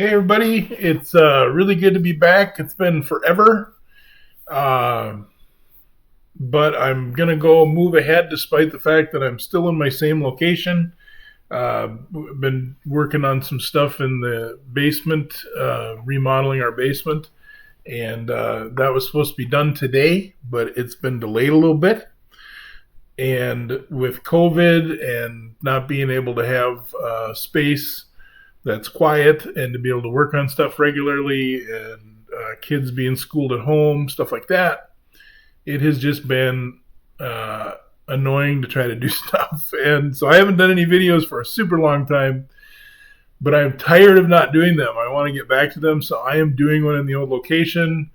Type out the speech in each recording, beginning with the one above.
Hey everybody, it's really good to be back. It's been forever, uh, but I'm gonna go move ahead despite the fact that I'm still in my same location. I've been working on some stuff in the basement, remodeling our basement, and that was supposed to be done today, but it's been delayed a little bit. And with COVID and not being able to have space that's quiet and to be able to work on stuff regularly and kids being schooled at home, stuff like that, it has just been annoying to try to do stuff. And so I haven't done any videos for a super long time, but I'm tired of not doing them. I want to get back to them. So I am doing one in the old location.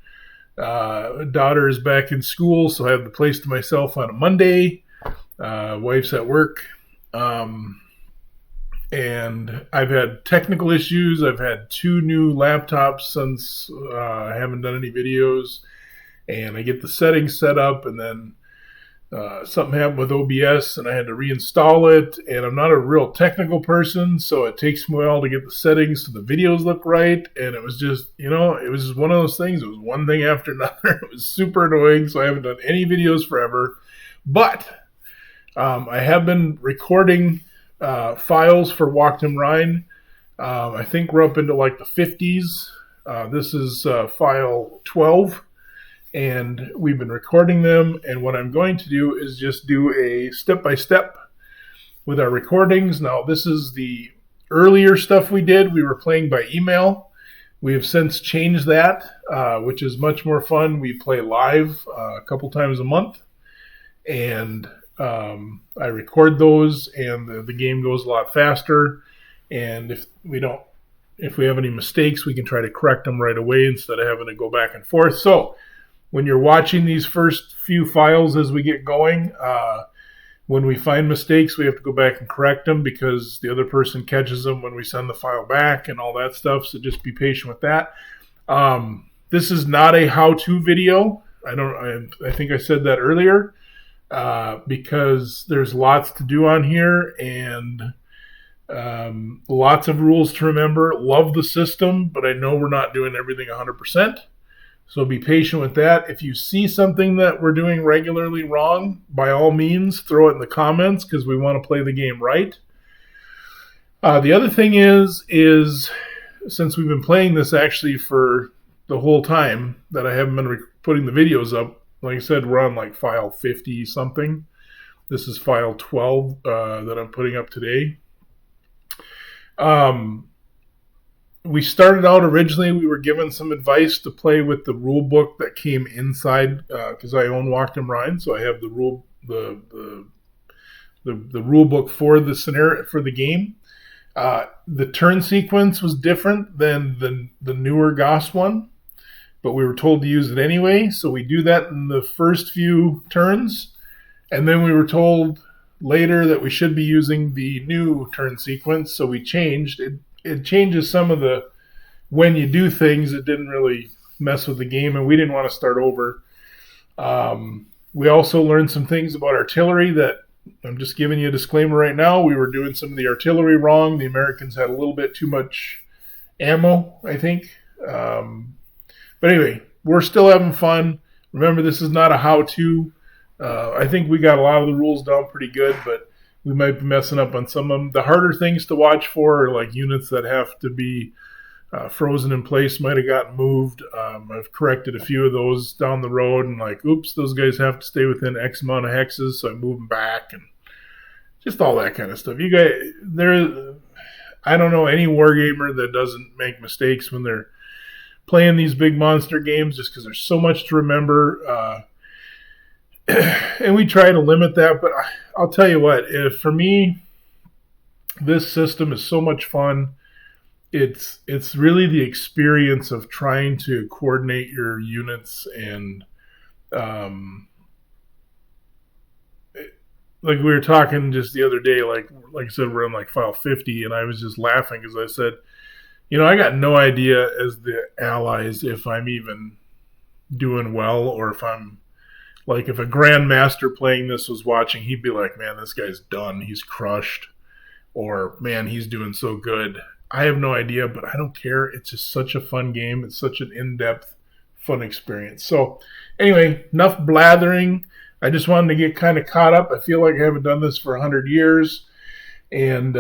Daughter is back in school, so I have the place to myself on a Monday. Wife's at work. And I've had technical issues. I've had 2 new laptops since I haven't done any videos. And I get the settings set up, and then something happened with OBS, and I had to reinstall it. And I'm not a real technical person, so it takes me a while to get the settings so the videos look right. And it was just, it was just one of those things. It was one thing after another. It was super annoying, so I haven't done any videos forever. But I have been recording files for Wacht and Rhein. I think we're up into like the 50s. This is file 12, and we've been recording them. And what I'm going to do is just do a step-by-step with our recordings. Now, this is the earlier stuff we did. We were playing by email. We have since changed that, which is much more fun. We play live a couple times a month, and I record those, and the game goes a lot faster. And if we have any mistakes, we can try to correct them right away instead of having to go back and forth. So when you're watching these first few files as we get going, when we find mistakes, we have to go back and correct them because the other person catches them when we send the file back and all that stuff. So just be patient with that. This is not a how-to video. I think I said that earlier. Because there's lots to do on here and lots of rules to remember. Love the system, but I know we're not doing everything 100%. So be patient with that. If you see something that we're doing regularly wrong, by all means, throw it in the comments because we want to play the game right. The other thing is since we've been playing this actually for the whole time that I haven't been putting the videos up, like I said, we're on like file 50 something. This is file 12 that I'm putting up today. We started out originally, we were given some advice to play with the rule book that came inside because I own Wacht and Rhein, so I have the rule book for the scenario for the game. The turn sequence was different than the newer GOS one, but we were told to use it anyway, so we do that in the first few turns, and then we were told later that we should be using the new turn sequence, so we changed. It changes some of the when you do things. It didn't really mess with the game, and we didn't want to start over. We also learned some things about artillery that I'm just giving you a disclaimer right now. We were doing some of the artillery wrong. The Americans had a little bit too much ammo, I think. But anyway, we're still having fun. Remember, this is not a how-to. I think we got a lot of the rules down pretty good, but we might be messing up on some of them. The harder things to watch for are like units that have to be frozen in place, might have gotten moved. I've corrected a few of those down the road and like, oops, those guys have to stay within X amount of hexes, so I move them back and just all that kind of stuff. You guys, I don't know any wargamer that doesn't make mistakes when they're playing these big monster games just because there's so much to remember. And we try to limit that, but I'll tell you what, for me, this system is so much fun. It's really the experience of trying to coordinate your units and like we were talking just the other day, like I said, we're on like file 50, and I was just laughing because I said, I got no idea as the allies if I'm even doing well or if I'm like if a grandmaster playing this was watching, he'd be like, man, this guy's done. He's crushed. Or, man, he's doing so good. I have no idea, but I don't care. It's just such a fun game. It's such an in-depth, fun experience. So anyway, enough blathering. I just wanted to get kind of caught up. I feel like I haven't done this for 100 years, and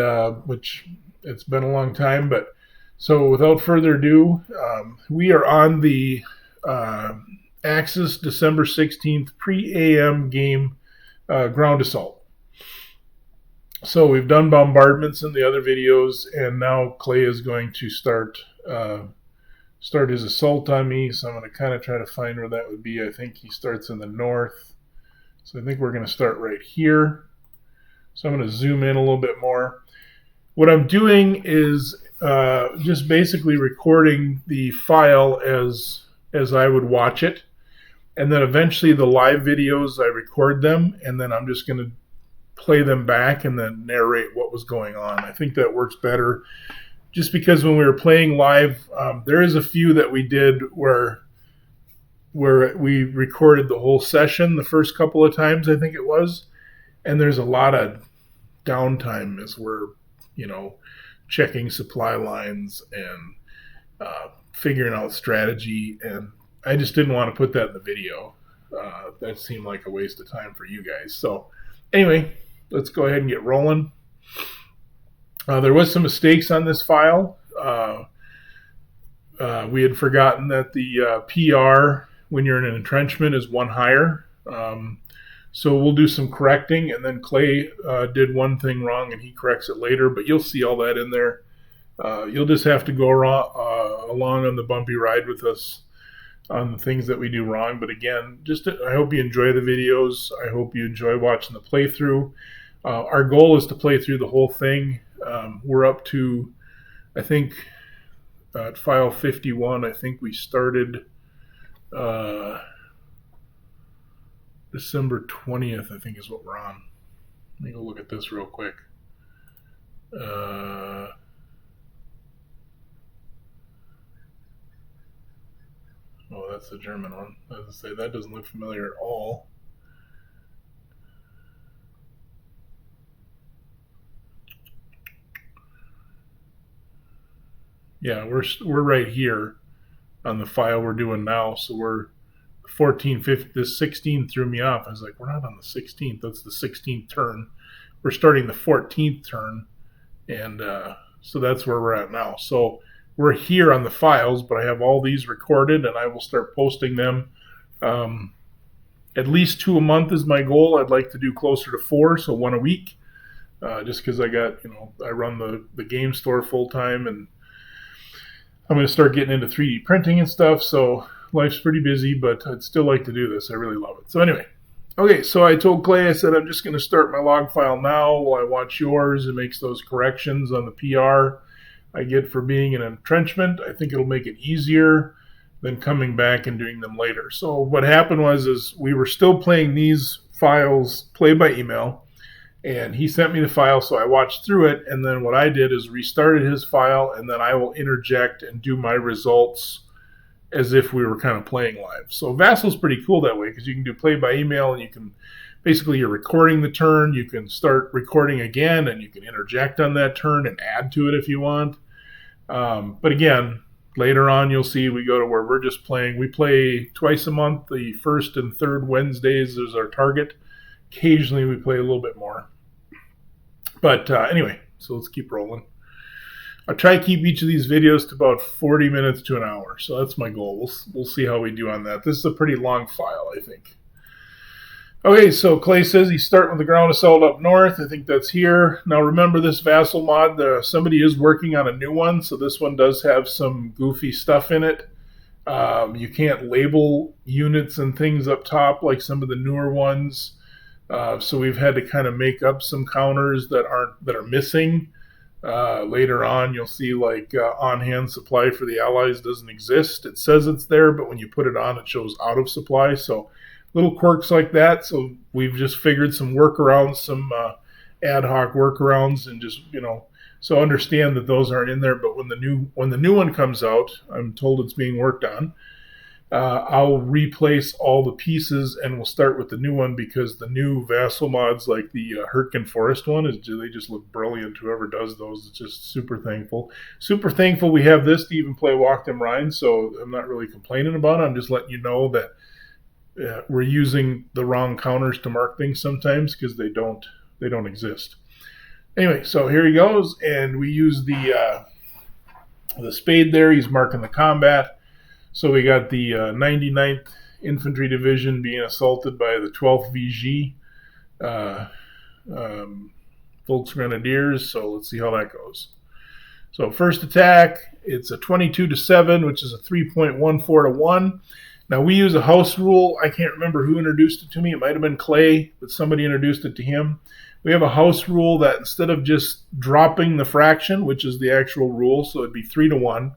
which it's been a long time. But so without further ado, we are on the Axis December 16th pre-AM game ground assault. So we've done bombardments in the other videos, and now Clay is going to start his assault on me. So I'm going to kind of try to find where that would be. I think he starts in the north. So I think we're going to start right here. So I'm going to zoom in a little bit more. What I'm doing is just basically recording the file as I would watch it. And then eventually the live videos, I record them, and then I'm just going to play them back and then narrate what was going on. I think that works better just because when we were playing live, there is a few that we did where we recorded the whole session the first couple of times, I think it was, and there's a lot of downtime as we're, checking supply lines and figuring out strategy, and I just didn't want to put that in the video. That seemed like a waste of time for you guys. So anyway, let's go ahead and get rolling. There was some mistakes on this file. We had forgotten that the PR when you're in an entrenchment is one higher. So we'll do some correcting, and then Clay did one thing wrong, and he corrects it later, but you'll see all that in there. You'll just have to go along on the bumpy ride with us on the things that we do wrong. But again, I hope you enjoy the videos. I hope you enjoy watching the playthrough. Our goal is to play through the whole thing. We're up to, I think, at file 51, I think we started December 20th, I think is what we're on. Let me go look at this real quick. Oh, that's the German one. As I say, that doesn't look familiar at all. Yeah, we're right here on the file we're doing now. So we're 14, 15, this 16 threw me off. I was like, we're not on the 16th. That's the 16th turn. We're starting the 14th turn. And so that's where we're at now. So we're here on the files, but I have all these recorded, and I will start posting them. At least 2 a month is my goal. I'd like to do closer to 4, so 1 a week. Just because I got, I run the game store full time, and I'm going to start getting into 3D printing and stuff. So life's pretty busy, but I'd still like to do this. I really love it. So anyway, okay, so I told Clay, I said, I'm just going to start my log file now while I watch yours and makes those corrections on the PR I get for being in an entrenchment. I think it'll make it easier than coming back and doing them later. So what happened is we were still playing these files play by email, and he sent me the file, so I watched through it, and then what I did is restarted his file, and then I will interject and do my results as if we were kind of playing live. So Vassal's pretty cool that way, because you can do play by email, and you can basically, you're recording the turn, you can start recording again, and you can interject on that turn and add to it if you want. But again, later on you'll see we go to where we're just playing. We play twice a month. The first and third Wednesdays is our target. Occasionally we play a little bit more. But anyway, so let's keep rolling. I'll try to keep each of these videos to about 40 minutes to an hour. So that's my goal. We'll see how we do on that. This is a pretty long file, I think. Okay, so Clay says he's starting with the ground assault up north. I think that's here. Now remember this Vassal mod, somebody is working on a new one, so this one does have some goofy stuff in it. You can't label units and things up top like some of the newer ones. So we've had to kind of make up some counters that are missing. Later on, you'll see like on-hand supply for the Allies doesn't exist. It says it's there, but when you put it on, it shows out of supply. So little quirks like that. So we've just figured some workarounds, some ad hoc workarounds, and just so understand that those aren't in there. But when the new one comes out, I'm told it's being worked on. I'll replace all the pieces and we'll start with the new one, because the new vassal mods, like the Hurtgen Forest one, they just look brilliant. Whoever does those, it's just super thankful. Super thankful we have this to even play Wacht and Rhein, so I'm not really complaining about it. I'm just letting you know that we're using the wrong counters to mark things sometimes, because they don't exist. Anyway, so here he goes, and we use the spade there. He's marking the combat. So we got the 99th Infantry Division being assaulted by the 12th VG Volksgrenadiers. So let's see how that goes. So first attack, it's a 22-7, which is a 3.14 to 1. Now we use a house rule. I can't remember who introduced it to me. It might have been Clay, but somebody introduced it to him. We have a house rule that instead of just dropping the fraction, which is the actual rule, so it'd be 3 to 1,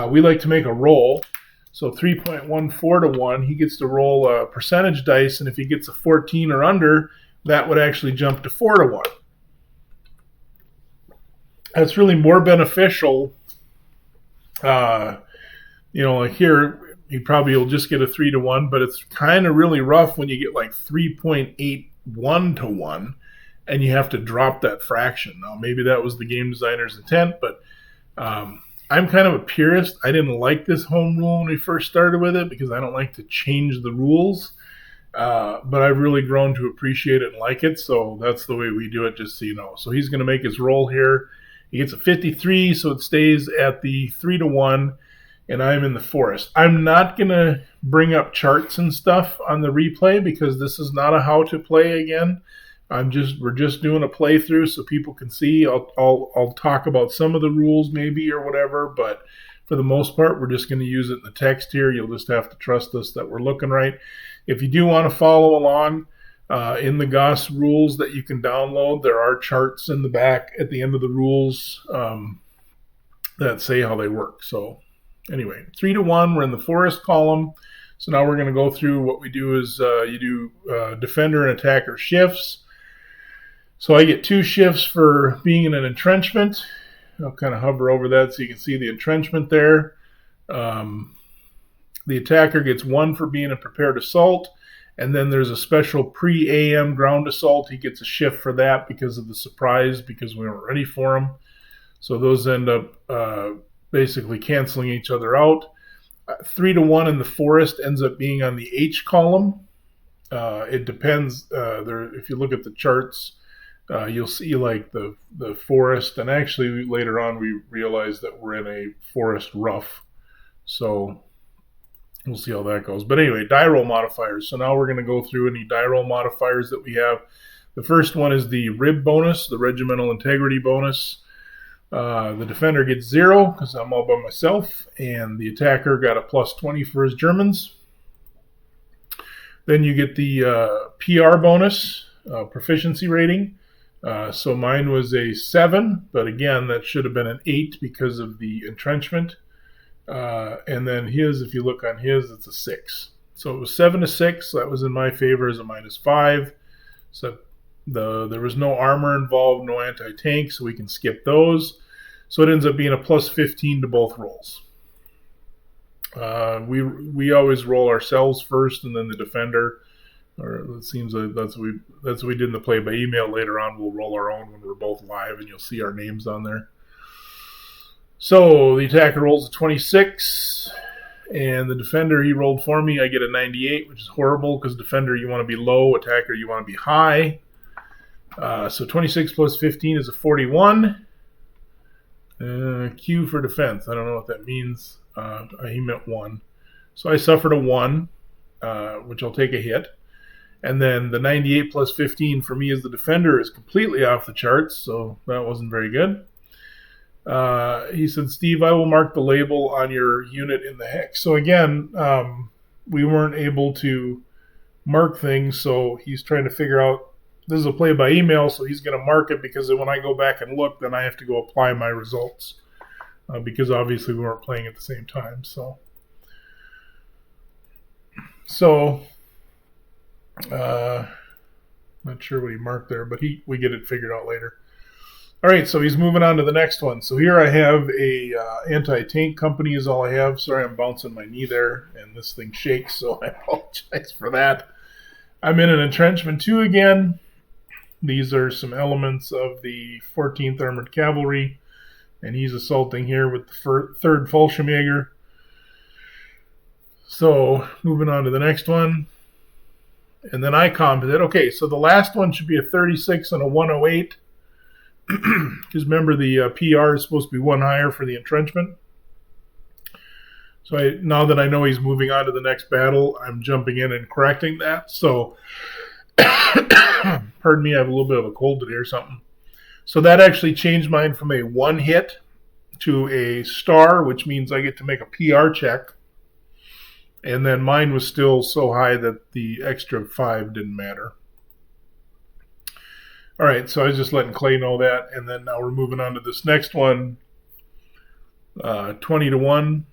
we like to make a roll. So 3.14 to 1, he gets to roll a percentage dice, and if he gets a 14 or under, that would actually jump to 4 to 1. That's really more beneficial. Like here, you probably will just get a 3 to 1, but it's kind of really rough when you get like 3.81 to 1, and you have to drop that fraction. Now, maybe that was the game designer's intent, but I'm kind of a purist. I didn't like this home rule when we first started with it, because I don't like to change the rules. But I've really grown to appreciate it and like it, so that's the way we do it, just so you know. So he's going to make his roll here. He gets a 53, so it stays at the 3 to 1, and I'm in the forest. I'm not going to bring up charts and stuff on the replay, because this is not a how to play again. We're just doing a playthrough so people can see. I'll talk about some of the rules maybe or whatever, but for the most part, we're just going to use it in the text here. You'll just have to trust us that we're looking right. If you do want to follow along in the GOS rules that you can download, there are charts in the back at the end of the rules that say how they work. So anyway, 3 to 1, we're in the forest column. So now we're going to go through what we do is you do defender and attacker shifts. So I get 2 shifts for being in an entrenchment. I'll kind of hover over that so you can see the entrenchment there. The attacker gets 1 for being a prepared assault, and then there's a special pre-AM ground assault. He gets a shift for that because of the surprise, because we weren't ready for him. So those end up basically canceling each other out. 3 to 1 in the forest ends up being on the H column. It depends. If you look at the charts, you'll see like the forest, and actually later on we realize that we're in a forest rough. So we'll see how that goes. But anyway, die roll modifiers. So now we're going to go through any die roll modifiers that we have. The first one is the RIB bonus, the regimental integrity bonus. The defender gets 0 because I'm all by myself, and the attacker got a plus 20 for his Germans. Then you get the PR bonus, proficiency rating. So mine was a 7, but again, that should have been an 8 because of the entrenchment. And then his, if you look on his, it's a 6. So it was 7 to 6. That was in my favor as a -5. So there was no armor involved, no anti-tank, so we can skip those. So it ends up being a plus 15 to both rolls. We always roll ourselves first, and then the defender. Or it seems like that's what we did in the play by email. Later on, we'll roll our own when we're both live, and you'll see our names on there. So the attacker rolls a 26, and the defender, he rolled for me. I get a 98, which is horrible because defender, you want to be low. Attacker, you want to be high. So 26 plus 15 is a 41. Q for defense. I don't know what that means. He meant 1. So I suffered a 1, which I'll take a hit. And then the 98 plus 15 for me as the defender is completely off the charts, so that wasn't very good. He said, Steve, I will mark the label on your unit in the hex. So again, we weren't able to mark things, so he's trying to figure out, this is a play by email, so he's going to mark it, because when I go back and look, then I have to go apply my results, because obviously we weren't playing at the same time. So not sure what he marked there, but we get it figured out later. All right, so he's moving on to the next one. So here I have a anti-tank company is all I have. Sorry, I'm bouncing my knee there, and this thing shakes, so I apologize for that. I'm in an entrenchment 2 again. These are some elements of the 14th Armored Cavalry, and he's assaulting here with the 3rd Fallschirmjäger. So moving on to the next one. And then I combated. Okay, so the last one should be a 36 and a 108. Because remember, the PR is supposed to be 1 higher for the entrenchment. So now that I know he's moving on to the next battle, I'm jumping in and correcting that. So, pardon me, I have a little bit of a cold today or something. So that actually changed mine from a 1 hit to a star, which means I get to make a PR check. And then mine was still so high that the extra 5 didn't matter. All right, so I was just letting Clay know that, and then now we're moving on to this next one. 20 to 1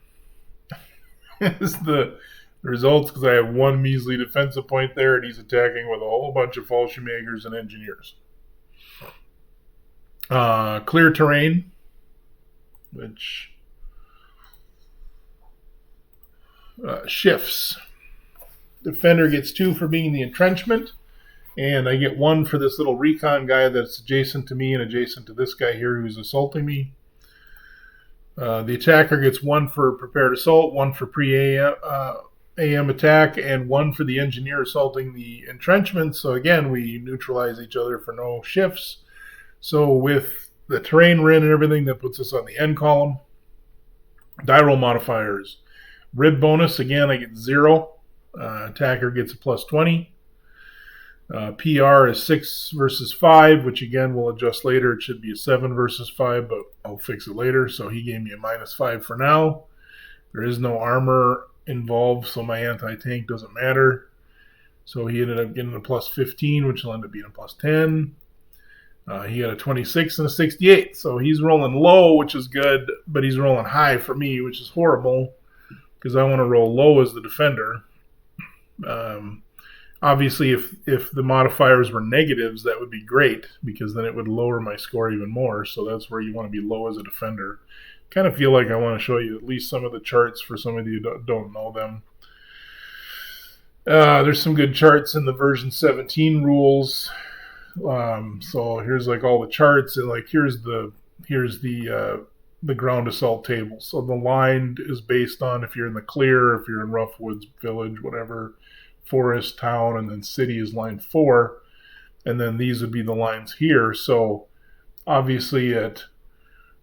is the results because I have 1 measly defensive point there, and he's attacking with a whole bunch of Fallschirmjägers and engineers. Clear terrain, which shifts. Defender gets 2 for being the entrenchment. And I get 1 for this little recon guy that's adjacent to me and adjacent to this guy here who's assaulting me. The attacker gets 1 for prepared assault, 1 for pre-AM attack, and 1 for the engineer assaulting the entrenchment. So again, we neutralize each other for no shifts. So with the terrain we're in and everything, that puts us on the end column. Die roll modifiers. Rib bonus, again, I get 0. Attacker gets a plus 20. PR is 6 versus 5, which again we'll adjust later. It should be a 7 versus 5, but I'll fix it later. So he gave me a minus 5 for now. There is no armor involved, so my anti-tank doesn't matter. So he ended up getting a plus 15, which will end up being a plus 10. He got a 26 and a 68. So he's rolling low, which is good, but he's rolling high for me, which is horrible because I want to roll low as the defender. Obviously, if the modifiers were negatives, that would be great because then it would lower my score even more. So that's where you want to be low as a defender. Kind of feel like I want to show you at least some of the charts for some of you who don't know them. There's some good charts in the version 17 rules. So here's like all the charts, and like here's the ground assault table. So the line is based on if you're in the clear, if you're in Rough Woods Village, whatever. Forest, town, and then city is line 4, and then these would be the lines here. So obviously at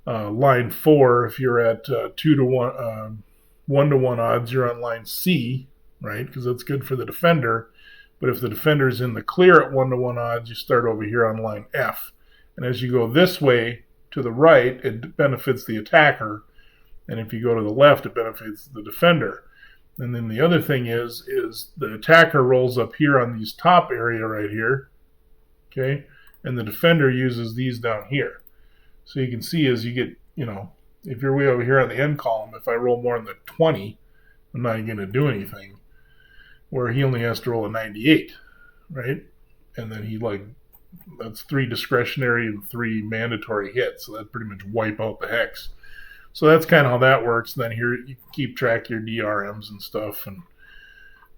line 4, if you're at 2 to 1, 1 to 1 odds, you're on line C, right? Because that's good for the defender. But if the defender is in the clear at 1 to 1 odds, you start over here on line F. And as you go this way to the right, it benefits the attacker, and if you go to the left, it benefits the defender. And then the other thing is the attacker rolls up here on these top area right here, okay? And the defender uses these down here. So you can see as you get, if you're way over here on the end column, if I roll more than the 20, I'm not going to do anything. Where he only has to roll a 98, right? And then that's 3 discretionary and 3 mandatory hits. So that pretty much wipe out the hex. So that's kind of how that works. And then here you keep track of your DRMs and stuff. And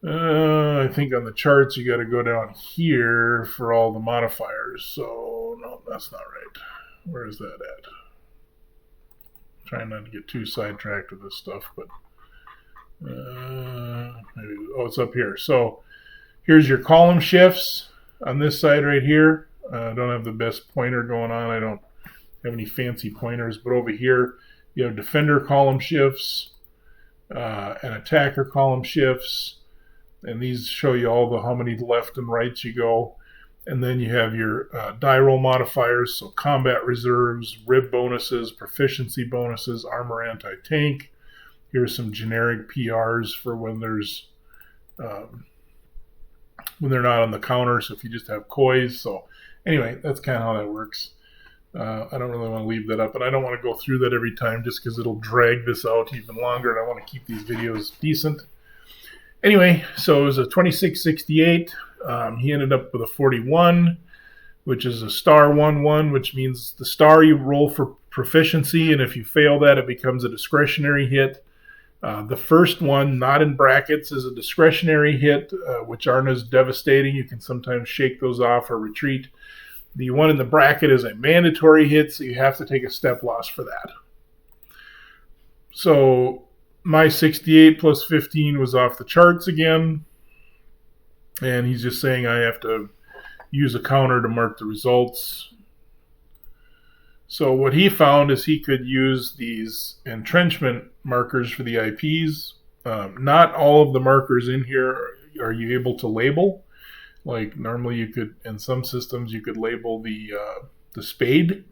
I think on the charts you got to go down here for all the modifiers. So no, that's not right. Where is that at? Trying not to get too sidetracked with this stuff, but maybe it's up here. So here's your column shifts on this side right here. I don't have the best pointer going on. I don't have any fancy pointers, but over here you have defender column shifts and attacker column shifts, and these show you how many left and rights you go. And then you have your die roll modifiers, so combat reserves, rib bonuses, proficiency bonuses, armor anti-tank. Here's some generic PRs for when they're not on the counter, so if you just have coys. So anyway, that's kind of how that works. I don't really want to leave that up, and I don't want to go through that every time just because it'll drag this out even longer, and I want to keep these videos decent. Anyway, so it was a 2668. He ended up with a 41. which is a star 1-1, which means the star you roll for proficiency, and if you fail that, it becomes a discretionary hit. The first one, not in brackets, is a discretionary hit, which aren't as devastating. You can sometimes shake those off or retreat. The one in the bracket is a mandatory hit, so you have to take a step loss for that. So my 68 plus 15 was off the charts again, and he's just saying I have to use a counter to mark the results. So what he found is he could use these entrenchment markers for the IPs. Not all of the markers in here are you able to label. Like normally you could, in some systems, you could label the spade,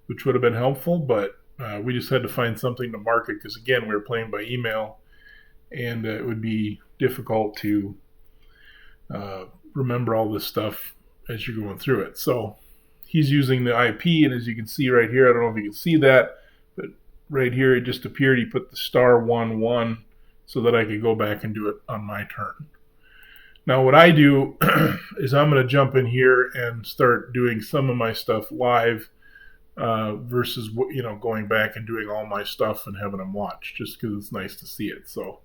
which would have been helpful, but we just had to find something to mark it because, again, we were playing by email, and it would be difficult to remember all this stuff as you're going through it. So he's using the IP, and as you can see right here, I don't know if you can see that, but right here it just appeared he put the star 1-1 so that I could go back and do it on my turn. Now what I do is I'm going to jump in here and start doing some of my stuff live versus going back and doing all my stuff and having them watch, just because it's nice to see it. So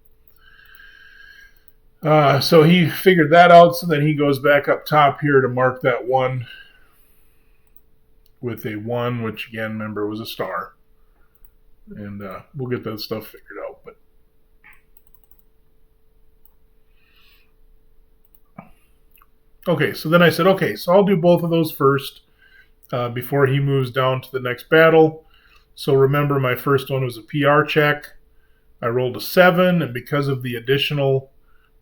he figured that out, so then he goes back up top here to mark that one with a 1, which again, remember, was a star. And we'll get that stuff figured out. But okay, so then I said, okay, so I'll do both of those first before he moves down to the next battle. So remember, my first one was a PR check. I rolled a 7, and because of the additional,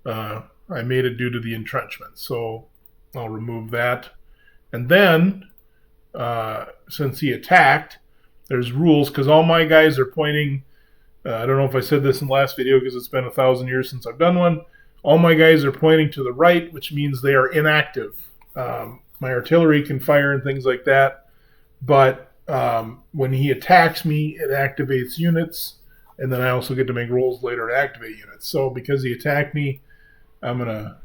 I made it due to the entrenchment. So I'll remove that. And then, since he attacked, there's rules, because all my guys are pointing. I don't know if I said this in the last video because it's been 1,000 years since I've done one. All my guys are pointing to the right, which means they are inactive. My artillery can fire and things like that, but when he attacks me, it activates units, and then I also get to make rolls later to activate units. So because he attacked me, I'm going to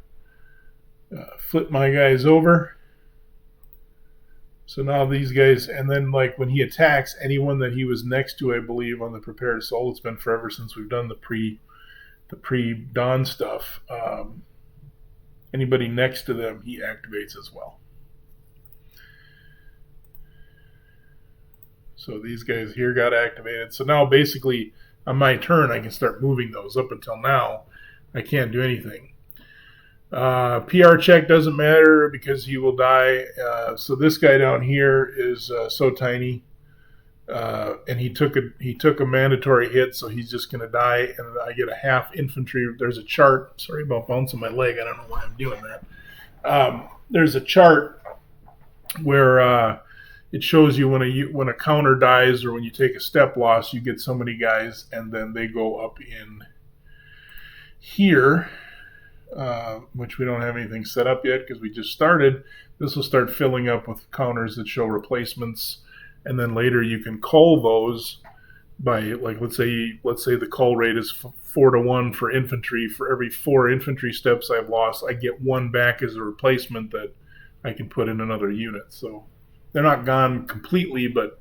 flip my guys over. So now these guys, and then like when he attacks, anyone that he was next to, I believe, on the prepared assault, it's been forever since we've done the pre-Dawn stuff. Anybody next to them, he activates as well. So these guys here got activated. So now basically on my turn, I can start moving those. Up until now, I can't do anything. PR check doesn't matter because he will die. So this guy down here is so tiny, and he took a mandatory hit, so he's just going to die. And I get a half infantry. There's a chart. Sorry about bouncing my leg. I don't know why I'm doing that. There's a chart where it shows you when a counter dies or when you take a step loss, you get so many guys, and then they go up in here. Which we don't have anything set up yet because we just started. This will start filling up with counters that show replacements, and then later you can call those by, like, let's say the call rate is 4-1 for infantry. For every 4 infantry steps I've lost, I get 1 back as a replacement that I can put in another unit. So they're not gone completely, but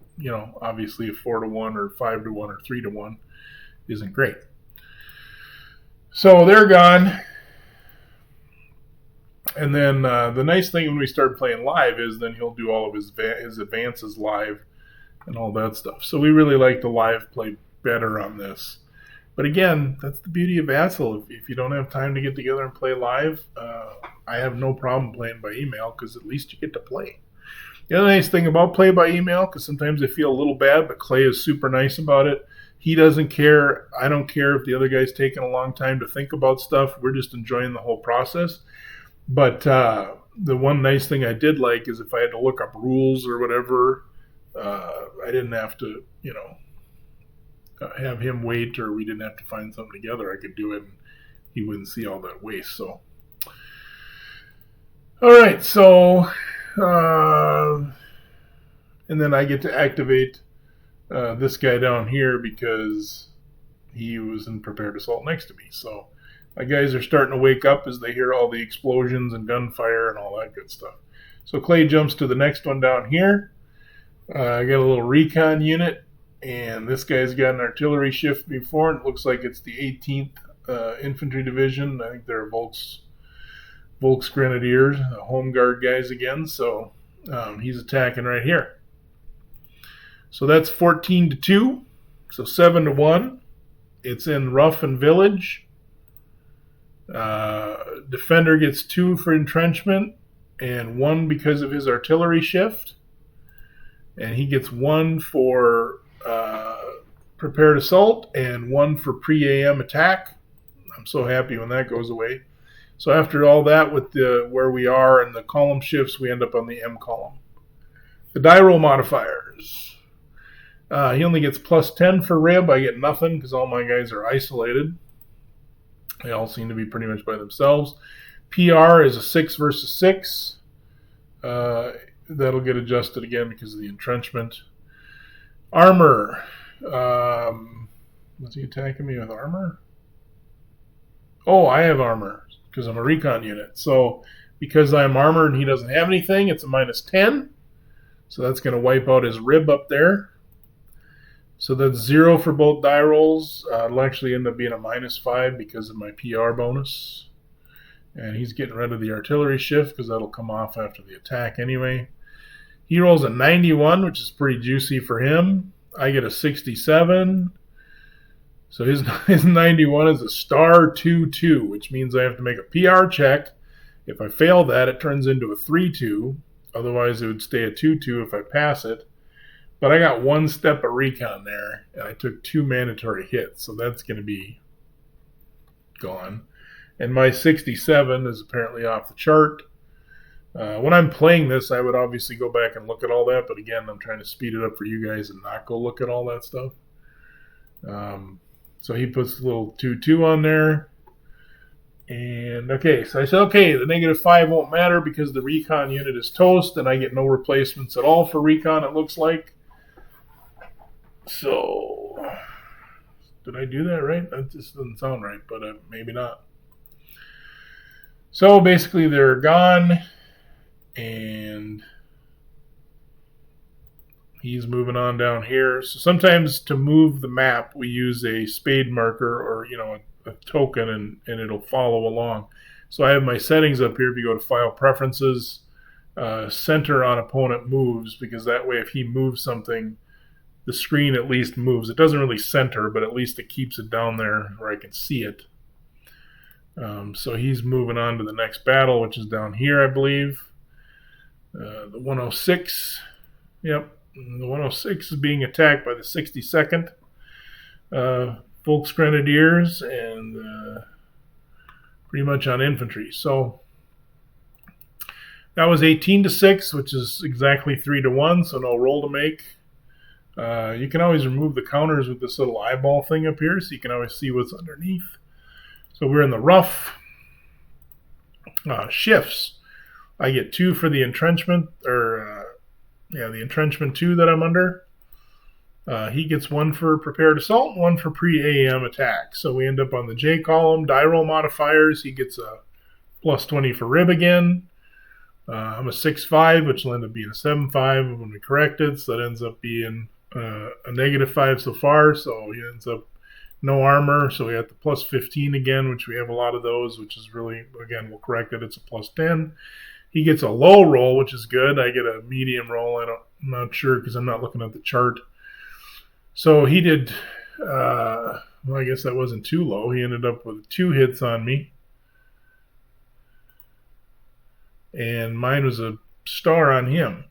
obviously a 4-1 or 5-1 or 3-1 isn't great. So they're gone. And then the nice thing when we start playing live is then he'll do all of his advances live and all that stuff. So we really like the live play better on this. But again, that's the beauty of Vassal. If you don't have time to get together and play live, I have no problem playing by email because at least you get to play. The other nice thing about play by email, because sometimes I feel a little bad, but Clay is super nice about it. He doesn't care. I don't care if the other guy's taking a long time to think about stuff. We're just enjoying the whole process. But the one nice thing I did like is if I had to look up rules or whatever, I didn't have to, have him wait, or we didn't have to find something together. I could do it and he wouldn't see all that waste. So, all right. So, and then I get to activate this guy down here because he was in prepared assault next to me. So my guys are starting to wake up as they hear all the explosions and gunfire and all that good stuff. So Clay jumps to the next one down here. I got a little recon unit, and this guy's got an artillery shift before, and it looks like it's the 18th Infantry Division. I think they're Volks Grenadiers, the Home Guard guys again. So he's attacking right here. So that's 14-2. So 7-1. It's in Rough and Village. Defender gets 2 for entrenchment and 1 because of his artillery shift. And he gets 1 for prepared assault and 1 for pre-AM attack. I'm so happy when that goes away. So after all that, with where we are and the column shifts, we end up on the M column. The die roll modifiers. He only gets +10 for rib. I get nothing because all my guys are isolated. They all seem to be pretty much by themselves. PR is a 6 versus 6. That'll get adjusted again because of the entrenchment. Armor. Was he attacking me with armor? Oh, I have armor because I'm a recon unit. So because I'm armored and he doesn't have anything, it's a -10. So that's going to wipe out his rib up there. So that's 0 for both die rolls. It'll actually end up being a -5 because of my PR bonus. And he's getting rid of the artillery shift because that'll come off after the attack anyway. He rolls a 91, which is pretty juicy for him. I get a 67. So his 91 is a star 2-2, which means I have to make a PR check. If I fail that, it turns into a 3-2. Otherwise, it would stay a 2-2 if I pass it. But I got 1 step of recon there, and I took 2 mandatory hits, so that's going to be gone. And my 67 is apparently off the chart. When I'm playing this, I would obviously go back and look at all that, but again, I'm trying to speed it up for you guys and not go look at all that stuff. So he puts a little 2-2 on there. And okay, so I said, okay, the -5 won't matter because the recon unit is toast, and I get no replacements at all for recon, it looks like. So, did I do that right? That just doesn't sound right, but maybe not. So basically they're gone, and he's moving on down here. So sometimes to move the map, we use a spade marker or, a token, and it'll follow along. So I have my settings up here. If you go to File Preferences, Center on Opponent Moves, because that way if he moves something, the screen at least moves. It doesn't really center, but at least it keeps it down there where I can see it. So he's moving on to the next battle, which is down here, I believe. The 106. Yep. The 106 is being attacked by the 62nd Volks Grenadiers and pretty much on infantry. So that was 18-6, which is exactly 3-1, so no roll to make. You can always remove the counters with this little eyeball thing up here, so you can always see what's underneath. So we're in the rough shifts. I get 2 for the entrenchment, the entrenchment 2 that I'm under. He gets 1 for prepared assault, 1 for pre-AM attack. So we end up on the J column. Die roll modifiers. He gets a +20 for rib again. I'm a 6-5, which will end up being a 7-5 when we correct it. So that ends up being a -5 so far. So he ends up no armor. So we have the +15 again, which we have a lot of those, which is really, again, we'll correct it. It's a +10. He gets a low roll, which is good. I get a medium roll. I'm not sure because I'm not looking at the chart. So he did, I guess that wasn't too low. He ended up with 2 hits on me. And mine was a star on him.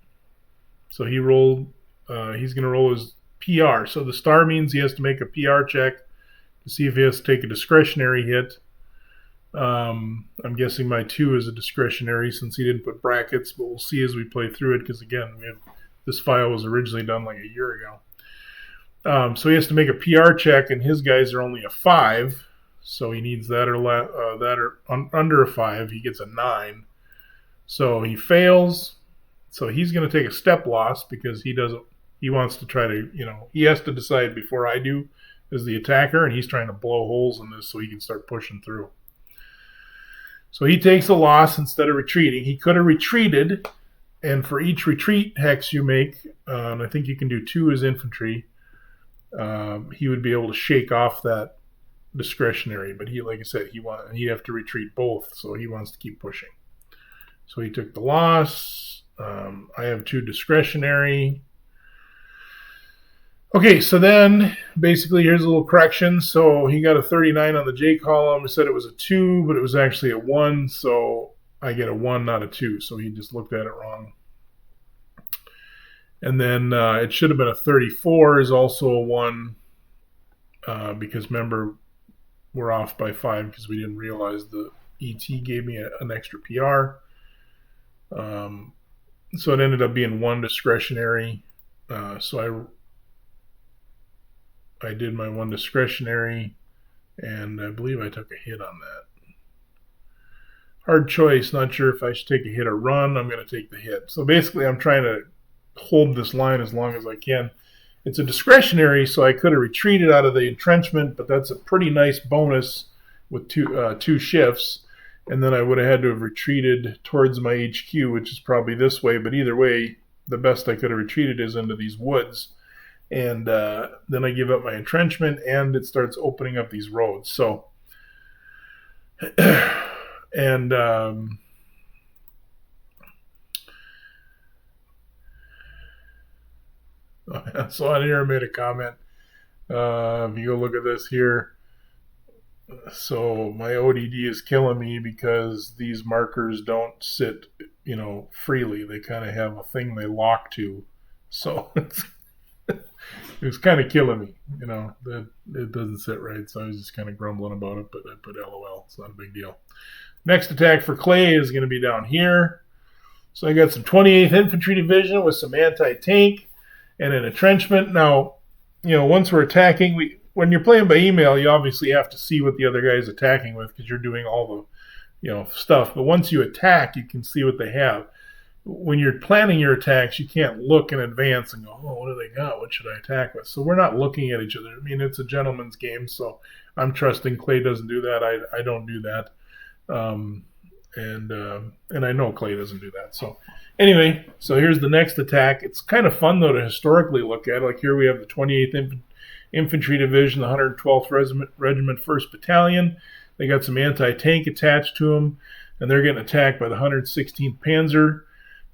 So he rolled, he's going to roll his PR. So the star means he has to make a PR check to see if he has to take a discretionary hit. I'm guessing my 2 is a discretionary since he didn't put brackets, but we'll see as we play through it because, again, this file was originally done like a year ago. So he has to make a PR check, and his guys are only a 5, so he needs that or under a 5. He gets a 9. So he fails. So he's going to take a step loss because he wants to try to, he has to decide before I do as the attacker, and he's trying to blow holes in this so he can start pushing through. So he takes a loss instead of retreating. He could have retreated And for each retreat hex you make, and I think you can do 2 as infantry, he would be able to shake off that discretionary. But he, like I said, he'd have to retreat both, so he wants to keep pushing. So he took the loss. I have 2 discretionary. Okay, so then basically here's a little correction. So he got a 39 on the J column. He said it was a 2, but it was actually a 1. So I get a 1, not a 2. So he just looked at it wrong. And then it should have been a 34 is also a 1 because remember, we're off by 5 because we didn't realize the ET gave me an extra PR. So it ended up being 1 discretionary. So I did my 1 discretionary, and I believe I took a hit on that. Hard choice. Not sure if I should take a hit or run. I'm going to take the hit. So basically, I'm trying to hold this line as long as I can. It's a discretionary, so I could have retreated out of the entrenchment, but that's a pretty nice bonus with 2 shifts. And then I would have had to have retreated towards my HQ, which is probably this way. But either way, the best I could have retreated is into these woods. And then I give up my entrenchment, and it starts opening up these roads. So, and so on here I made a comment. If you go look at this here, so my ODD is killing me because these markers don't sit, freely. They kind of have a thing they lock to. So it was kind of killing me, that it doesn't sit right. So I was just kind of grumbling about it, but I put LOL. It's not a big deal. Next attack for Clay is going to be down here. So I got some 28th Infantry Division with some anti-tank and an entrenchment. Now, once we're attacking, when you're playing by email, you obviously have to see what the other guy's attacking with because you're doing all the, stuff. But once you attack, you can see what they have. When you're planning your attacks, you can't look in advance and go, oh, what do they got? What should I attack with? So we're not looking at each other. I mean, it's a gentleman's game, so I'm trusting Clay doesn't do that. I don't do that. And I know Clay doesn't do that. So anyway, so here's the next attack. It's kind of fun, though, to historically look at. Like here we have the 28th Infantry Division, the 112th Regiment 1st Battalion. They got some anti-tank attached to them, and they're getting attacked by the 116th Panzer.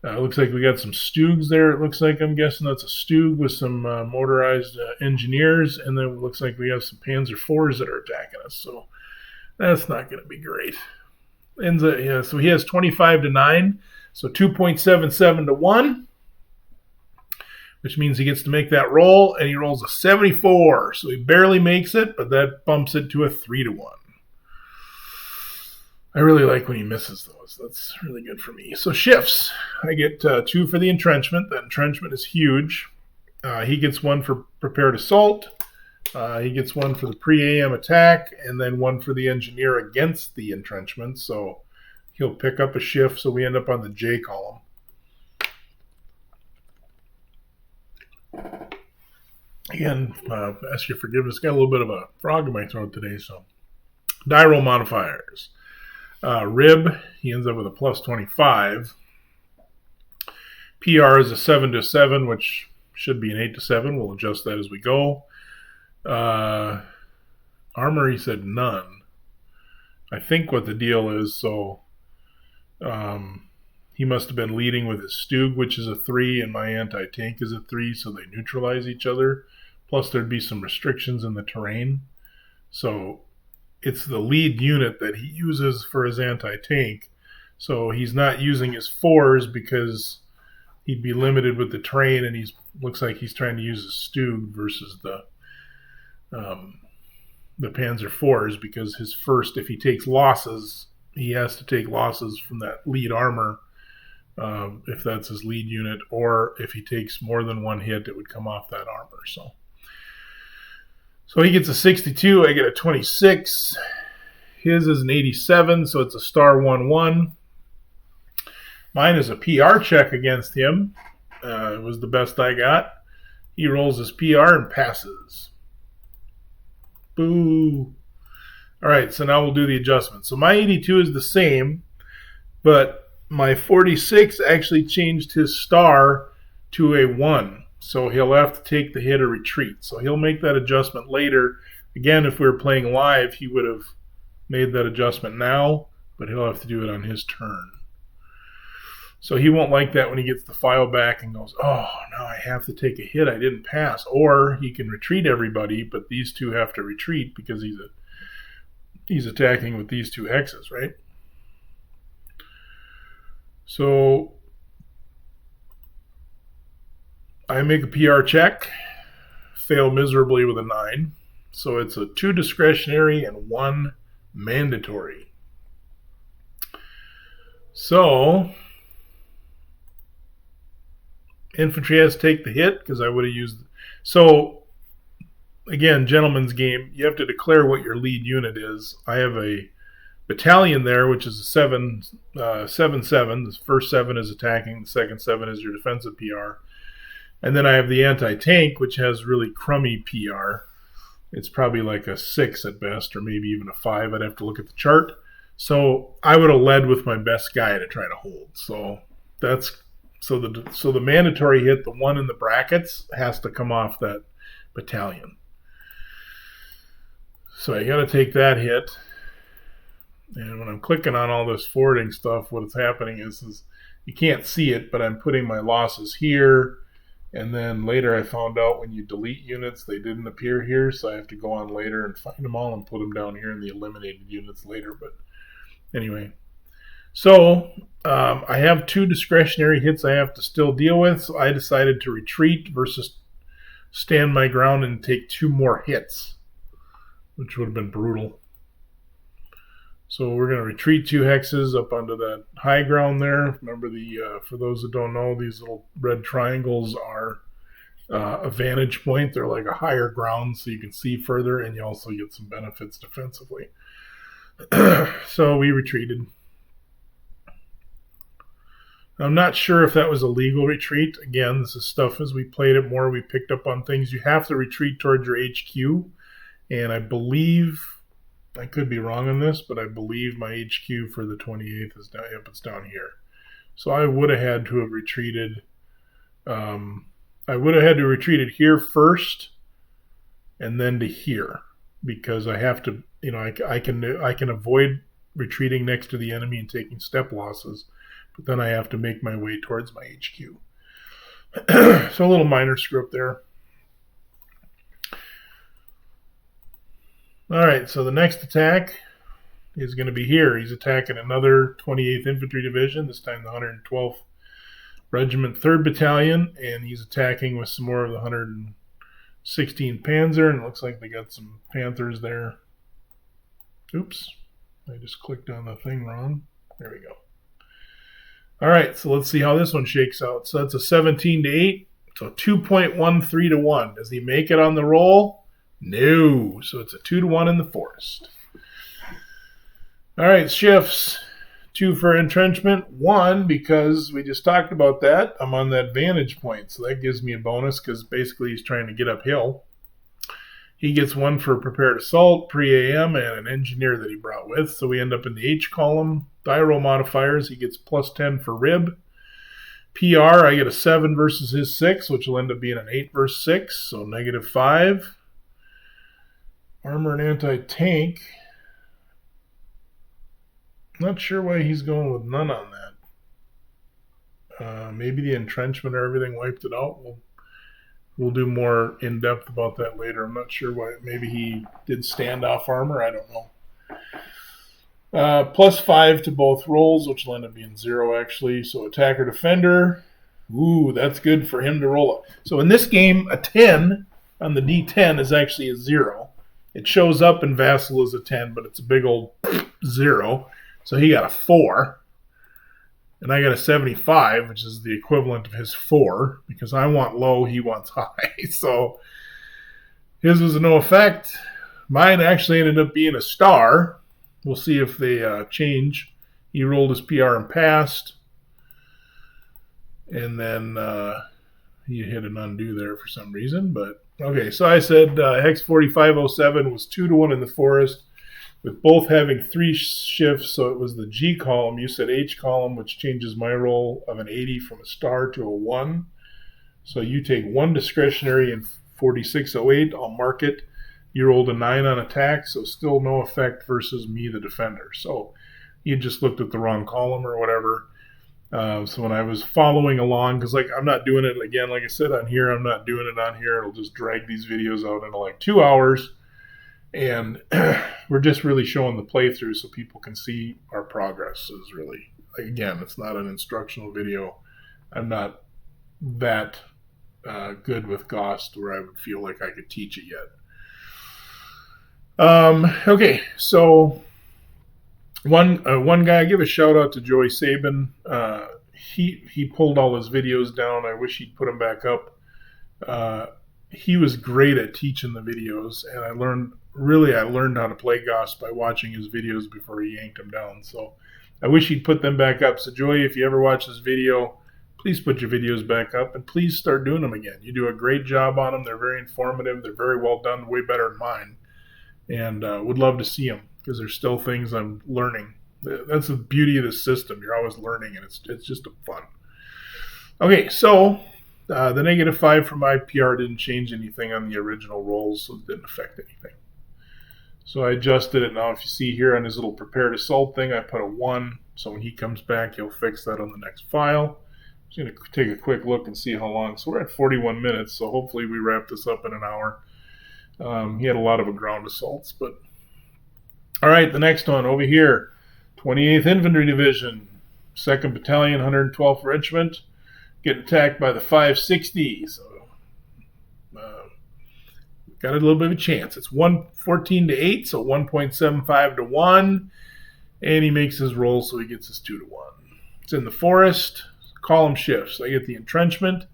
Looks like we got some Stugs there. It looks like, I'm guessing that's a Stug with some motorized engineers, and then it looks like we have some Panzer IVs that are attacking us. So that's not going to be great. So he has 25-9, so 2.77 to 1, which means he gets to make that roll, and he rolls a 74. So he barely makes it, but that bumps it to a 3-1. I really like when he misses those. That's really good for me. So shifts. I get 2 for the entrenchment. That entrenchment is huge. He gets 1 for prepared assault. He gets 1 for the pre-AM attack, and then 1 for the engineer against the entrenchment. So he'll pick up a shift, so we end up on the J column. Again, ask your forgiveness. Got a little bit of a frog in my throat today, so. Die roll modifiers. Rib, he ends up with a plus 25. PR is a 7-7, which should be an 8-7. We'll adjust that as we go. Armor, he said none. I think what the deal is, so he must have been leading with his Stug, which is a 3, and my anti-tank is a 3, so they neutralize each other. Plus, there'd be some restrictions in the terrain. So it's the lead unit that he uses for his anti-tank. So he's not using his 4s because he'd be limited with the terrain, and looks like he's trying to use his Stug versus the Panzer IVs, because his first, if he takes losses, he has to take losses from that lead armor, if that's his lead unit, or if he takes more than 1 hit, it would come off that armor. So he gets a 62, I get a 26. His is an 87, so it's a star 1-1. Mine is a PR check against him. It was the best I got. He rolls his PR and passes. Boo. All right, so now we'll do the adjustment. So my 82 is the same, but my 46 actually changed his star to a 1. So he'll have to take the hit or retreat. So he'll make that adjustment later. Again, if we were playing live, he would have made that adjustment now, but he'll have to do it on his turn. So he won't like that when he gets the file back and goes, oh, now I have to take a hit I didn't pass. Or he can retreat everybody, but these two have to retreat because he's attacking with these two hexes, right? So I make a PR check, fail miserably with a 9. So it's a 2 discretionary and 1 mandatory. So infantry has to take the hit because I would have used. So again, gentleman's game, you have to declare what your lead unit is. I have a battalion there, which is a 7-7. The first 7 is attacking, the second 7 is your defensive PR. And then I have the anti-tank, which has really crummy PR. It's probably like a 6 at best, or maybe even a 5. I'd have to look at the chart. So I would have led with my best guy to try to hold. So the mandatory hit, the 1 in the brackets, has to come off that battalion. So I got to take that hit. And when I'm clicking on all this forwarding stuff, what's happening is you can't see it, but I'm putting my losses here. And then later I found out when you delete units, they didn't appear here. So I have to go on later and find them all and put them down here in the eliminated units later. But anyway, so I have 2 discretionary hits I have to still deal with. So I decided to retreat versus stand my ground and take 2 more hits, which would have been brutal. So we're going to retreat 2 hexes up onto that high ground there. Remember, for those that don't know, these little red triangles are a vantage point. They're like a higher ground so you can see further, and you also get some benefits defensively. So we retreated. I'm not sure if that was a legal retreat. Again, this is stuff as we played it more, we picked up on things. You have to retreat towards your HQ, and I believe, I could be wrong on this, but I believe my HQ for the 28th is down. Yep, it's down here. So I would have had to have retreated. I would have had to retreated here first, and then to here, because I have to. I can avoid retreating next to the enemy and taking step losses, but then I have to make my way towards my HQ. So a little minor screw up there. All right, so the next attack is going to be here. He's attacking another 28th Infantry Division, this time the 112th Regiment 3rd Battalion, and he's attacking with some more of the 116th Panzer, and it looks like they got some Panthers there. Oops, I just clicked on the thing wrong. There we go. All right, so let's see how this one shakes out. So that's a 17-8, so 2.13 to 1. Does he make it on the roll? No. So it's a 2-1 in the forest. All right, shifts. 2 for entrenchment. 1 because we just talked about that. I'm on that vantage point, so that gives me a bonus because basically he's trying to get uphill. He gets 1 for prepared assault, pre-AM, and an engineer that he brought with. So we end up in the H column. Die roll modifiers, he gets +10 for rib. PR, I get a 7 versus his 6, which will end up being an 8 versus 6, so -5. Armor and anti-tank. Not sure why he's going with none on that. Maybe the entrenchment or everything wiped it out. We'll do more in-depth about that later. I'm not sure why. Maybe he did standoff armor. I don't know. +5 to both rolls, which will end up being 0 actually. So attacker defender. Ooh, that's good for him to roll up. So in this game, a 10 on the D10 is actually a 0. It shows up in Vassal as a 10, but it's a big old 0. So he got a 4. And I got a 75, which is the equivalent of his 4, because I want low, he wants high. So his was no effect. Mine actually ended up being a star. We'll see if they change. He rolled his PR and passed. And then he hit an undo there for some reason. But okay, so I said Hex 4507 was 2-1 in the forest. with both having 3 shifts. So it was the G column. You said H column, which changes my roll of an 80 from a star to a 1. So you take 1 discretionary and 4608. I'll mark it. You rolled a 9 on attack, so still no effect versus me, the defender. So you just looked at the wrong column or whatever. So when I was following along, because I'm not doing it again, like I said on here, I'm not doing it on here. It'll just drag these videos out into 2 hours. And we're just really showing the playthrough so people can see our progress. Is really, again, it's not an instructional video. I'm not that good with Gost where I would feel like I could teach it yet. Okay, so one guy, I give a shout out to Joey Sabin. He pulled all his videos down. I wish he'd put them back up. He was great at teaching the videos, and I learned how to play Gost by watching his videos before he yanked them down. So I wish he'd put them back up. So Joey, if you ever watch this video, please put your videos back up and please start doing them again. You do a great job on them. They're very informative. They're very well done, way better than mine. And would love to see them, because there's still things I'm learning. That's the beauty of this system. You're always learning, and it's just fun. Okay, so the -5 for my PR didn't change anything on the original rolls, so it didn't affect anything. So I adjusted it. Now, if you see here on his little prepared assault thing, I put a 1. So when he comes back, he'll fix that on the next file. I'm just going to take a quick look and see how long. So we're at 41 minutes, so hopefully we wrap this up in an hour. He had a lot of ground assaults, but all right, the next one over here, 28th Infantry Division, 2nd Battalion, 112th Regiment, get attacked by the 560. So got a little bit of a chance. It's 114 to 8, so 1.75 to 1, and he makes his roll, so he gets his 2 to 1. It's in the forest. Column shifts. I get the entrenchment.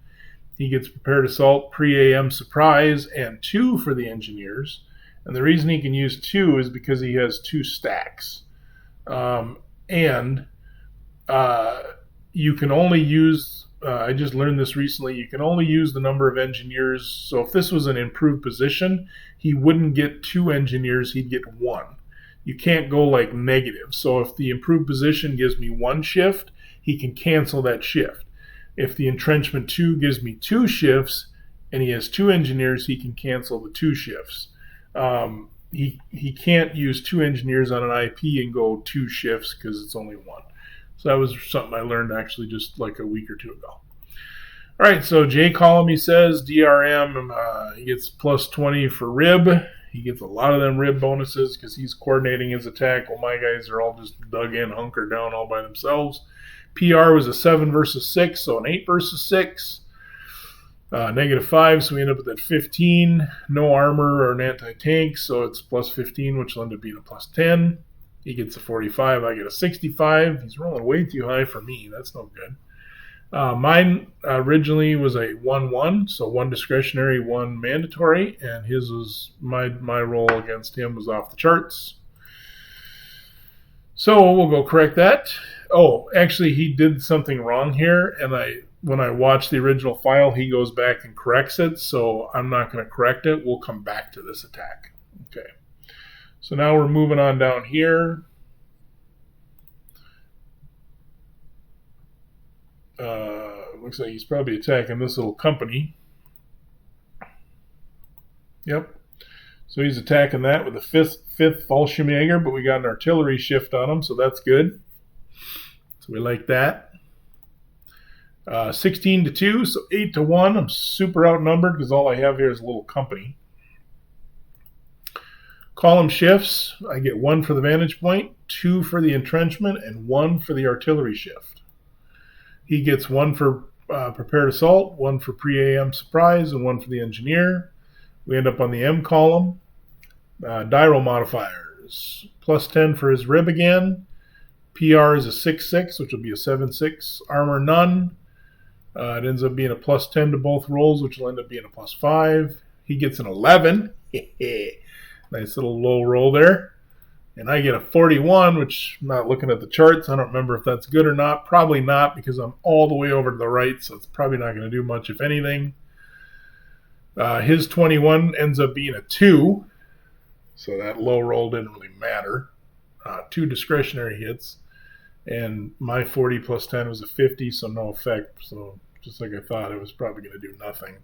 He gets prepared assault, pre-AM surprise, and 2 for the engineers. And the reason he can use 2 is because he has 2 stacks. You can only use, I just learned this recently, you can only use the number of engineers. So if this was an improved position, he wouldn't get 2 engineers, he'd get 1. You can't go negative. So if the improved position gives me 1 shift, he can cancel that shift. If the entrenchment 2 gives me 2 shifts and he has 2 engineers, he can cancel the 2 shifts. He can't use 2 engineers on an IP and go 2 shifts because it's only 1. So that was something I learned actually just a week or 2 ago. All right, so J column, he says, DRM, he gets plus 20 for rib. He gets a lot of them rib bonuses because he's coordinating his attack while my guys are all just dug in, hunkered down all by themselves. PR was a 7 versus 6, so an 8 versus 6. -5, so we end up with that 15. No armor or an anti-tank, so it's plus 15, which will end up being a plus 10. He gets a 45, I get a 65. He's rolling way too high for me. That's no good. Mine originally was a 1-1, so 1 discretionary, 1 mandatory, and his was my roll against him was off the charts. So we'll go correct that. Oh, actually, he did something wrong here, and when I watch the original file, he goes back and corrects it, so I'm not going to correct it. We'll come back to this attack. Okay. So now we're moving on down here. Looks like he's probably attacking this little company. Yep. So he's attacking that with a fifth Fallschirmjäger, but we got an artillery shift on him, so that's good. So we like that. 16 to 2, so 8 to 1. I'm super outnumbered because all I have here is a little company. Column shifts. I get 1 for the vantage point, 2 for the entrenchment, and 1 for the artillery shift. He gets 1 for prepared assault, 1 for pre-AM surprise, and 1 for the engineer. We end up on the M column. Die roll modifiers. Plus 10 for his rib again. PR is a 6-6, which will be a 7-6. Armor none. It ends up being a plus 10 to both rolls, which will end up being a plus 5. He gets an 11. Nice little low roll there. And I get a 41, which I'm not looking at the charts. I don't remember if that's good or not. Probably not, because I'm all the way over to the right, so it's probably not going to do much, if anything. His 21 ends up being a 2. So that low roll didn't really matter. 2 discretionary hits. And my 40 plus 10 was a 50, so no effect. So just like I thought, it was probably going to do nothing.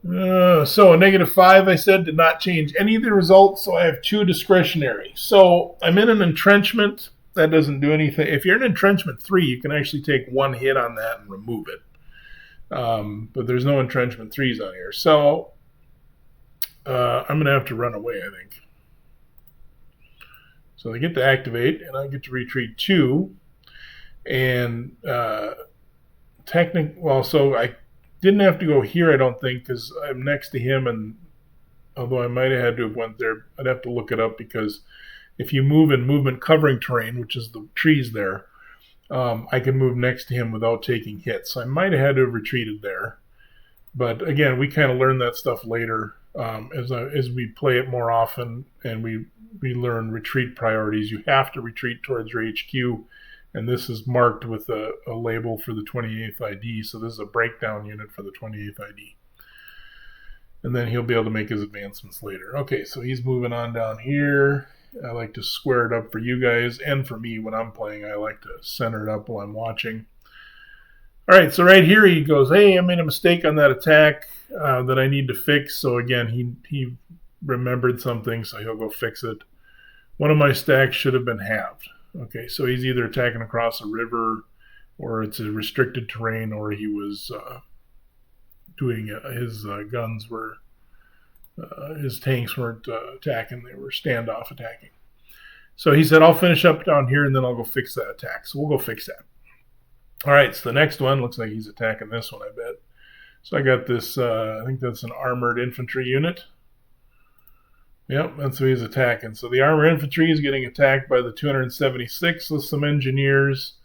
So a -5, I said, did not change any of the results, so I have 2 discretionary. So I'm in an entrenchment. That doesn't do anything. If you're in entrenchment 3, you can actually take 1 hit on that and remove it. But there's no entrenchment 3s on here. So I'm going to have to run away, I think. So they get to activate, and I get to retreat 2. And so I didn't have to go here, I don't think, because I'm next to him. And although I might have had to have went there, I'd have to look it up, because if you move in movement covering terrain, which is the trees there, I can move next to him without taking hits. So I might have had to have retreated there. But again, we kind of learn that stuff later as we play it more often, and we learn retreat priorities. You have to retreat towards your HQ, and this is marked with a label for the 28th ID. So this is a breakdown unit for the 28th ID. And then he'll be able to make his advancements later. Okay, so he's moving on down here. I like to square it up for you guys, and for me when I'm playing, I like to center it up while I'm watching. All right, so right here he goes, hey, I made a mistake on that attack that I need to fix. So again, he remembered something, so he'll go fix it. One of my stacks should have been halved. Okay, so he's either attacking across a river, or it's a restricted terrain, or he was doing his guns were, his tanks weren't attacking, they were standoff attacking. So he said, I'll finish up down here, and then I'll go fix that attack. So we'll go fix that. All right, so the next one looks like he's attacking this one, I bet. So I got this, I think that's an armored infantry unit. Yep, that's who he's attacking. So the armored infantry is getting attacked by the 276 with some engineers.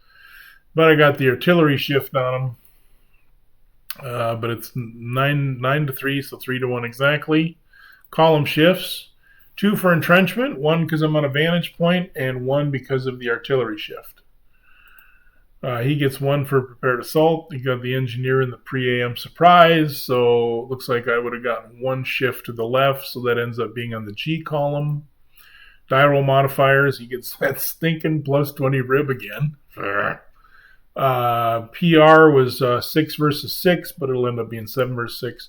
But I got the artillery shift on them. But it's 9 to 3, so 3 to 1 exactly. Column shifts. 2 for entrenchment, 1 because I'm on a vantage point, and 1 because of the artillery shift. He gets 1 for prepared assault. He got the engineer in the pre-AM surprise, so looks like I would have gotten 1 shift to the left, so that ends up being on the G column. Die roll modifiers, he gets that stinking plus 20 rib again. PR was 6 versus 6, but it'll end up being 7 versus 6.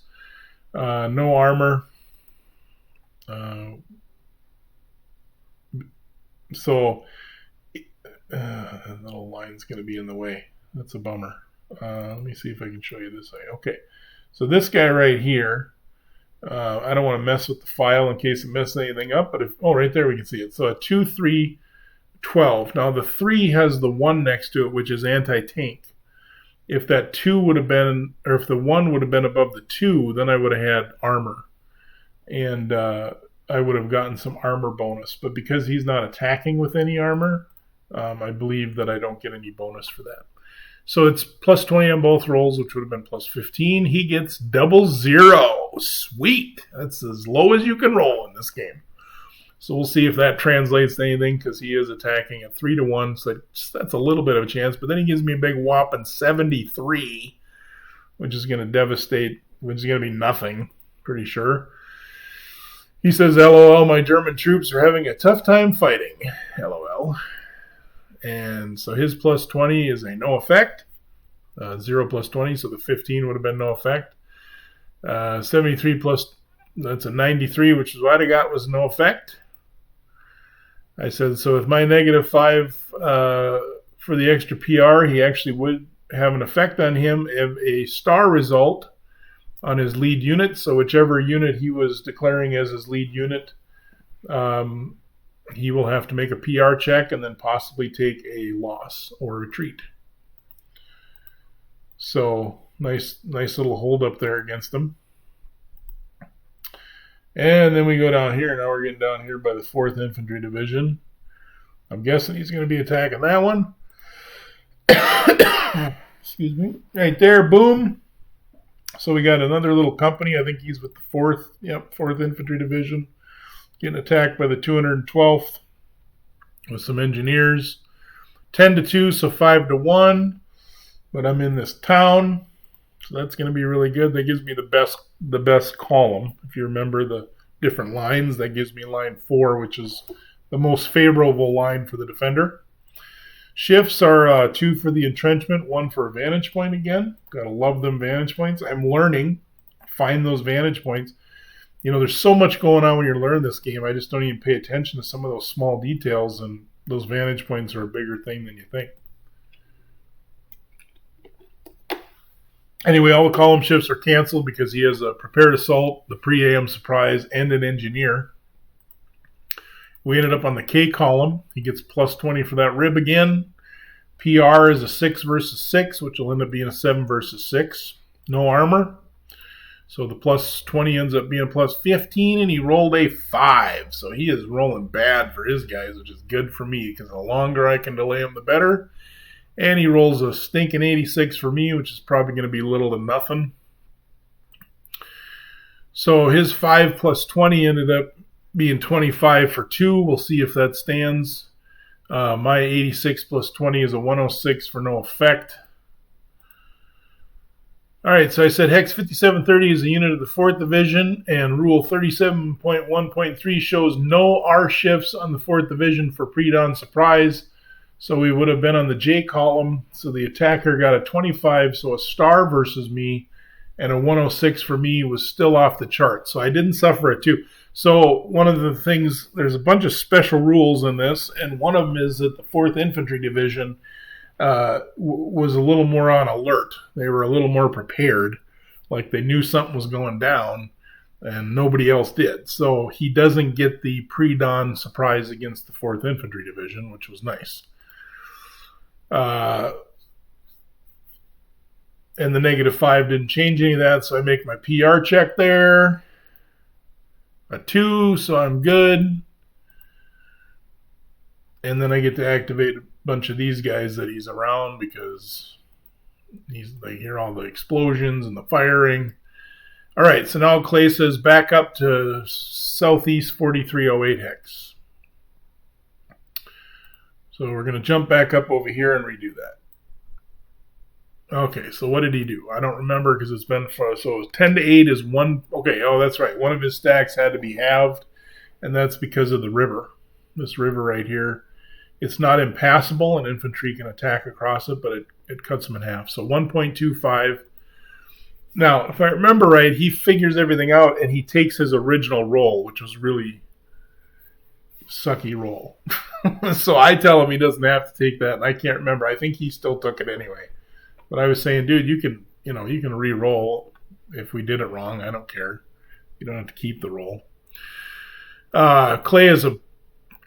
No armor. That little line's going to be in the way. That's a bummer. Let me see if I can show you this way. Okay, so this guy right here, I don't want to mess with the file in case it messes anything up, but right there we can see it. So a 2, 3, 12. Now the 3 has the 1 next to it, which is anti-tank. If that 2 would have been, or if the 1 would have been above the 2, then I would have had armor. And I would have gotten some armor bonus. But because he's not attacking with any armor, I believe that I don't get any bonus for that. So it's plus 20 on both rolls, which would have been plus 15. He gets 00. Sweet. That's as low as you can roll in this game. So we'll see if that translates to anything, because he is attacking at 3 to 1. So that's a little bit of a chance. But then he gives me a big whopping 73, which is going to devastate, which is going to be nothing, pretty sure. He says, LOL, my German troops are having a tough time fighting. LOL. And so his plus 20 is a no effect. 0 plus 20, so the 15 would have been no effect. 73 plus, that's a 93, which is what I got, was no effect. I said, so with my -5 for the extra PR, he actually would have an effect on him of a star result on his lead unit. So whichever unit he was declaring as his lead unit, he will have to make a PR check and then possibly take a loss or retreat. So nice little hold up there against him. And then we go down here. Now we're getting down here by the 4th Infantry Division. I'm guessing he's going to be attacking that one. Excuse me. Right there, boom. So we got another little company. I think he's with the 4th. Yep, 4th Infantry Division. Getting attacked by the 212th with some engineers. 10 to 2, so 5 to 1. But I'm in this town, so that's going to be really good. That gives me the best column. If you remember, the different lines. That gives me line 4, which is the most favorable line for the defender. Shifts are 2 for the entrenchment, 1 for a vantage point again. Gotta love them vantage points. I'm learning. Find those vantage points. There's so much going on when you're learning this game. I just don't even pay attention to some of those small details, and those vantage points are a bigger thing than you think. Anyway, all the column shifts are canceled because he has a prepared assault, the pre-AM surprise, and an engineer. We ended up on the K column. He gets plus 20 for that rib again. PR is a 6 versus 6, which will end up being a 7 versus 6. No armor. So the plus 20 ends up being plus 15, and he rolled a 5. So he is rolling bad for his guys, which is good for me, because the longer I can delay him, the better. And he rolls a stinking 86 for me, which is probably going to be little to nothing. So his 5 plus 20 ended up being 25 for 2. We'll see if that stands. My 86 plus 20 is a 106 for no effect. All right, so I said Hex 5730 is a unit of the 4th Division, and Rule 37.1.3 shows no R shifts on the 4th Division for pre-dawn surprise. So we would have been on the J column. So the attacker got a 25, so a star versus me, and a 106 for me was still off the chart. So I didn't suffer a 2. So one of the things, there's a bunch of special rules in this, and one of them is that the 4th Infantry Division was a little more on alert. They were a little more prepared, like they knew something was going down, and nobody else did. So he doesn't get the pre-dawn surprise against the 4th Infantry Division, which was nice. And the -5 didn't change any of that, so I make my PR check there. A 2, so I'm good. And then I get to activate a bunch of these guys that he's around, because they hear all the explosions and the firing. All right, so now Clay says back up to southeast 4308 hex. So we're going to jump back up over here and redo that. Okay, so what did he do? I don't remember, because it's been for, so 10 to 8 is 1. Okay, oh, that's right. One of his stacks had to be halved, and that's because of the river. This river right here. It's not impassable, and infantry can attack across it, but it cuts them in half. So 1.25. Now, if I remember right, he figures everything out, and he takes his original roll, which was really sucky roll. So I tell him he doesn't have to take that, and I can't remember. I think he still took it anyway. But I was saying, dude, you can re-roll if we did it wrong. I don't care. You don't have to keep the roll. Clay is a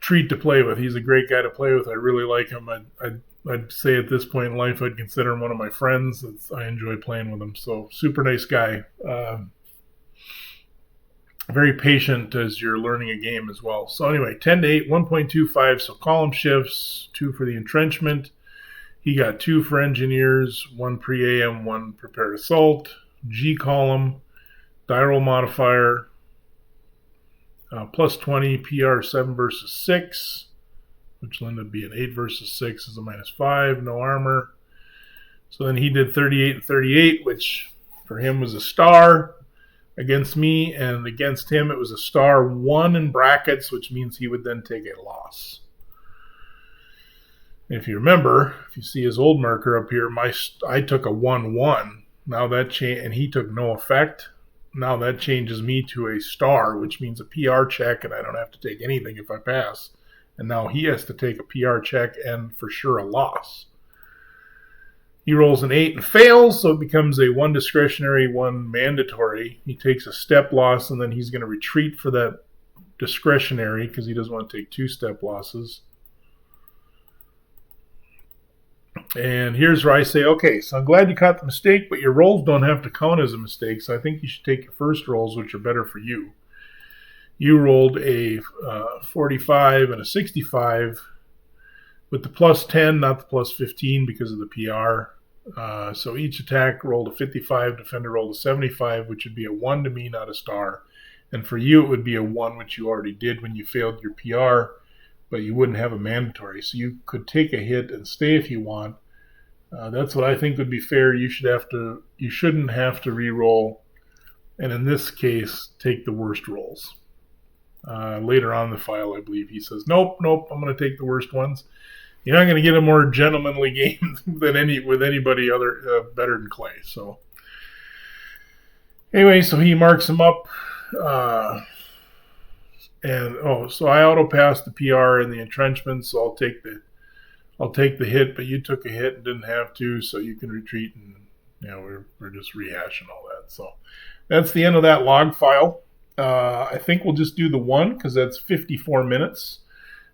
treat to play with. He's a great guy to play with. I really like him. I'd say at this point in life, I'd consider him one of my friends. I enjoy playing with him. So super nice guy. Very patient as you're learning a game as well. So anyway, 10 to 8, 1.25. So column shifts, 2 for the entrenchment. He got 2 for engineers, 1 pre-AM, 1 prepared assault. G column, die roll modifier, plus 20, PR 7 versus 6, which will end up being 8 versus 6 is a -5, no armor. So then he did 38 and 38, which for him was a star against me, and against him it was a star 1 in brackets, which means he would then take a loss. If you remember, if you see his old marker up here, I took a 1-1. Now that and he took no effect. Now that changes me to a star, which means a PR check, and I don't have to take anything if I pass. And now he has to take a PR check and for sure a loss. He rolls an 8 and fails, so it becomes a 1 discretionary, 1 mandatory. He takes a step loss, and then he's going to retreat for that discretionary because he doesn't want to take 2 step losses. And here's where I say, okay, so I'm glad you caught the mistake, but your rolls don't have to count as a mistake, so I think you should take your first rolls, which are better for you. You rolled a 45 and a 65 with the plus 10, not the plus 15 because of the PR. So each attack rolled a 55, defender rolled a 75, which would be a 1 to me, not a star. And for you, it would be a 1, which you already did when you failed your PR, but you wouldn't have a mandatory. So you could take a hit and stay if you want. That's what I think would be fair. You shouldn't have to re-roll, and in this case, take the worst rolls. later on in the file, I believe he says, nope, I'm going to take the worst ones. You're not going to get a more gentlemanly game than anybody other better than Clay. So anyway, so he marks them up. So I auto passed the PR in the entrenchments, so I'll take the hit, but you took a hit and didn't have to, so you can retreat, and we're just rehashing all that. So that's the end of that log file. I think we'll just do the one because that's 54 minutes.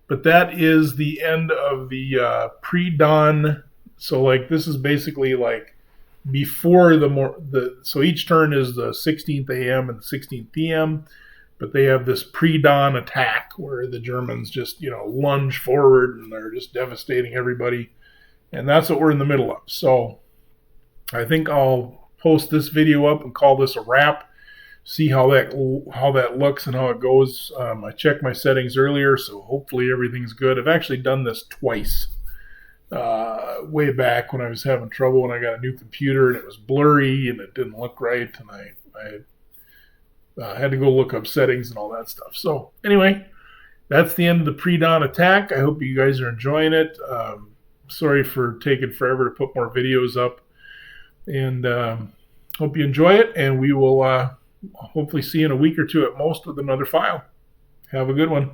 But that is the end of the pre-dawn. So like this is basically like before so each turn is the 16th a.m. and the 16th p.m. But they have this pre-dawn attack where the Germans just lunge forward and they're just devastating everybody, and that's what we're in the middle of. So I think I'll post this video up and call this a wrap. See how that looks and how it goes. I checked my settings earlier, so hopefully everything's good. I've actually done this twice. Way back when I was having trouble when I got a new computer and it was blurry and it didn't look right, and I had to go look up settings and all that stuff. So anyway, that's the end of the pre-dawn attack. I hope you guys are enjoying it. Sorry for taking forever to put more videos up, and hope you enjoy it, and we will hopefully see you in a week or two at most with another file. Have a good one.